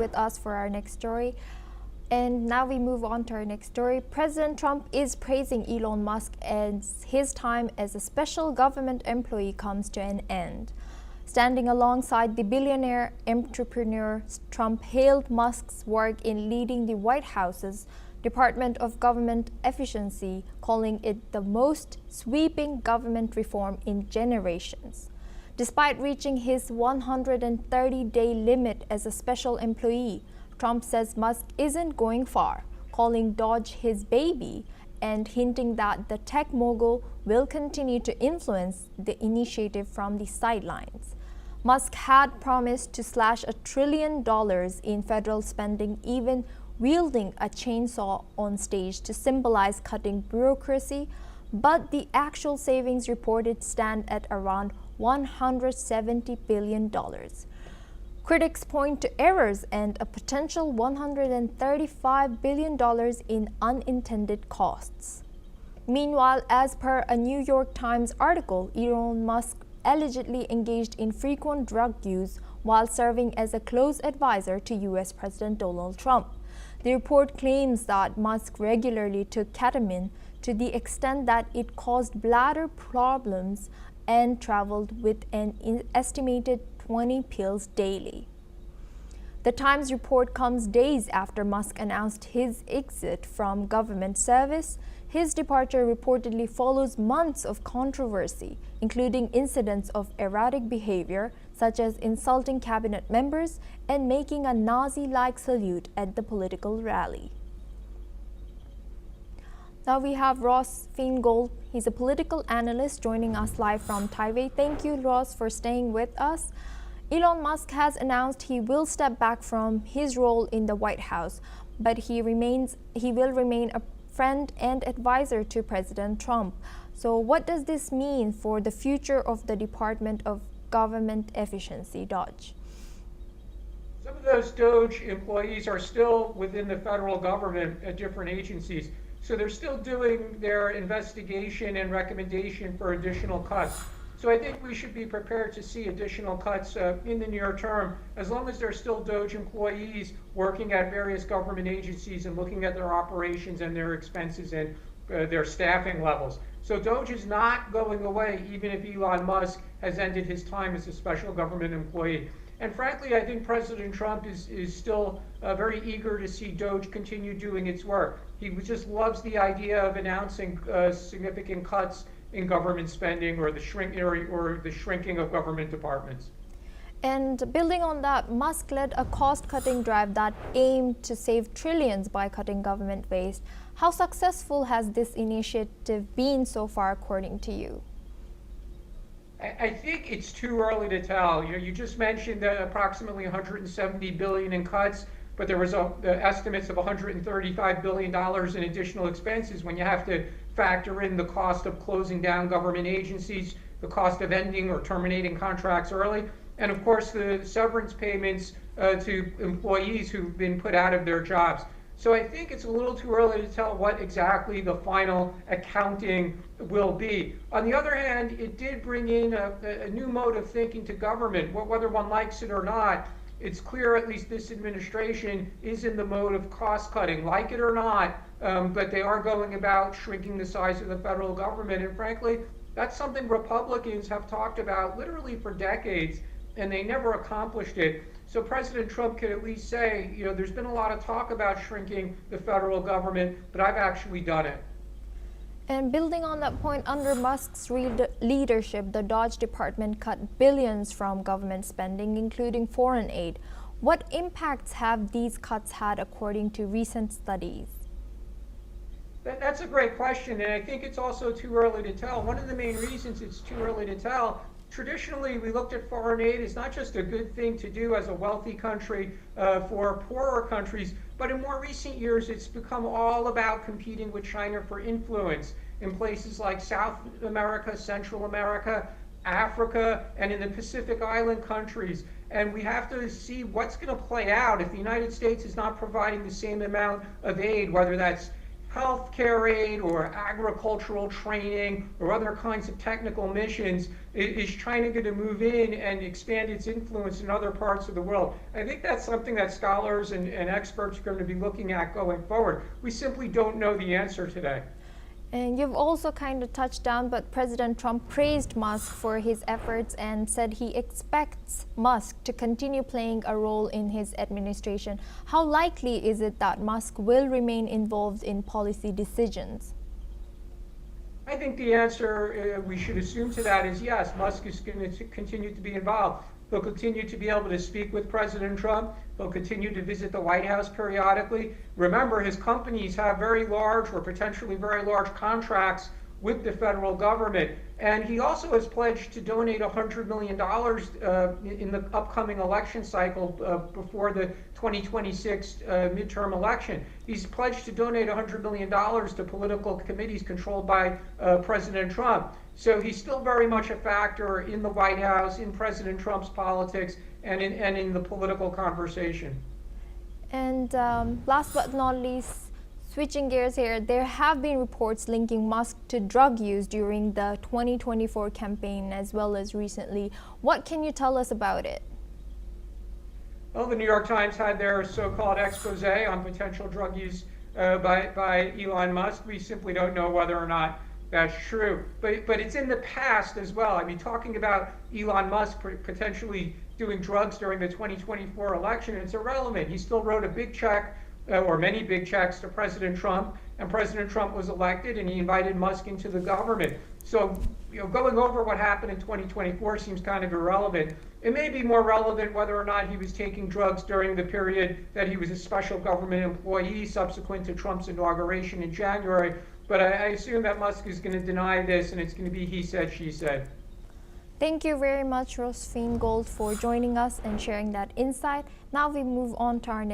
with us for our next story. And now we move on to our next story. President Trump is praising Elon Musk as his time as a special government employee comes to an end. Standing alongside the billionaire entrepreneur, Trump hailed Musk's work in leading the White House's Department of Government Efficiency, calling it the most sweeping government reform in generations. Despite reaching his 130-day limit as a special employee, Trump says Musk isn't going far, calling DOGE his baby and hinting that the tech mogul will continue to influence the initiative from the sidelines. Musk had promised to slash $1 trillion in federal spending, even wielding a chainsaw on stage to symbolize cutting bureaucracy, but the actual savings reported stand at around $170 billion. Critics point to errors and a potential $135 billion in unintended costs. Meanwhile, as per a New York Times article, Elon Musk allegedly engaged in frequent drug use while serving as a close advisor to U.S. President Donald Trump. The report claims that Musk regularly took ketamine to the extent that it caused bladder problems and traveled with an estimated 20 pills daily. The Times report comes days after Musk announced his exit from government service. His departure reportedly follows months of controversy, including incidents of erratic behavior, such as insulting cabinet members and making a Nazi-like salute at the political rally. Now we have Ross Feingold. He's a political analyst joining us live from Taipei. Thank you, Ross, for staying with us. Elon Musk has announced he will step back from his role in the White House, but he will remain a friend and advisor to President Trump. So what does this mean for the future of the Department of Government Efficiency, DOGE? Some of those DOGE employees are still within the federal government at different agencies. So they're still doing their investigation and recommendation for additional cuts. So I think we should be prepared to see additional cuts in the near term, as long as there's still DOGE employees working at various government agencies and looking at their operations and their expenses and their staffing levels. So DOGE is not going away, even if Elon Musk has ended his time as a special government employee. And frankly, I think President Trump is still very eager to see DOGE continue doing its work. He just loves the idea of announcing significant cuts in government spending or the shrinking of government departments. And building on that, Musk led a cost-cutting drive that aimed to save trillions by cutting government waste. How successful has this initiative been so far, according to you? I think it's too early to tell. You just mentioned approximately $170 billion in cuts, but there was estimates of $135 billion in additional expenses when you have to factor in the cost of closing down government agencies, the cost of ending or terminating contracts early, and of course the severance payments to employees who've been put out of their jobs. So I think it's a little too early to tell what exactly the final accounting will be. On the other hand, it did bring in a new mode of thinking to government. Whether one likes it or not, it's clear at least this administration is in the mode of cost cutting, like it or not, but they are going about shrinking the size of the federal government. And frankly, that's something Republicans have talked about literally for decades, and they never accomplished it. So President Trump could at least say, there's been a lot of talk about shrinking the federal government, but I've actually done it. And building on that point, under Musk's leadership, the DOGE department cut billions from government spending, including foreign aid. What impacts have these cuts had, according to recent studies? That's a great question, and I think it's also too early to tell. One of the main reasons it's too early to tell, traditionally we looked at foreign aid as not just a good thing to do as a wealthy country for poorer countries, but in more recent years it's become all about competing with China for influence in places like South America, Central America, Africa, and in the Pacific Island countries. And we have to see what's going to play out if the United States is not providing the same amount of aid, whether that's healthcare aid or agricultural training or other kinds of technical missions, is China going to move in and expand its influence in other parts of the world? I think that's something that scholars and experts are going to be looking at going forward. We simply don't know the answer today. And you've also kind of touched on, but President Trump praised Musk for his efforts and said he expects Musk to continue playing a role in his administration. How likely is it that Musk will remain involved in policy decisions? I think the answer we should assume to that is yes, Musk is going to continue to be involved. He'll continue to be able to speak with President Trump. He'll continue to visit the White House periodically. Remember, his companies have very large or potentially very large contracts with the federal government. And he also has pledged to donate $100 million in the upcoming election cycle before the 2026 midterm election. He's pledged to donate $100 million to political committees controlled by President Trump. So he's still very much a factor in the White House, in President Trump's politics, and in the political conversation. And last but not least, switching gears here, there have been reports linking Musk to drug use during the 2024 campaign as well as recently. What can you tell us about it? Well, the New York Times had their so-called expose on potential drug use by Elon Musk. We simply don't know whether or not that's true. But it's in the past as well. I mean, talking about Elon Musk potentially doing drugs during the 2024 election, it's irrelevant. He still wrote a big check or many big checks to President Trump, and President Trump was elected, and he invited Musk into the government. So, going over what happened in 2024 seems kind of irrelevant. It may be more relevant whether or not he was taking drugs during the period that he was a special government employee subsequent to Trump's inauguration in January. But I assume that Musk is going to deny this, and it's going to be he said, she said. Thank you very much, Rose Feingold, for joining us and sharing that insight. Now we move on to our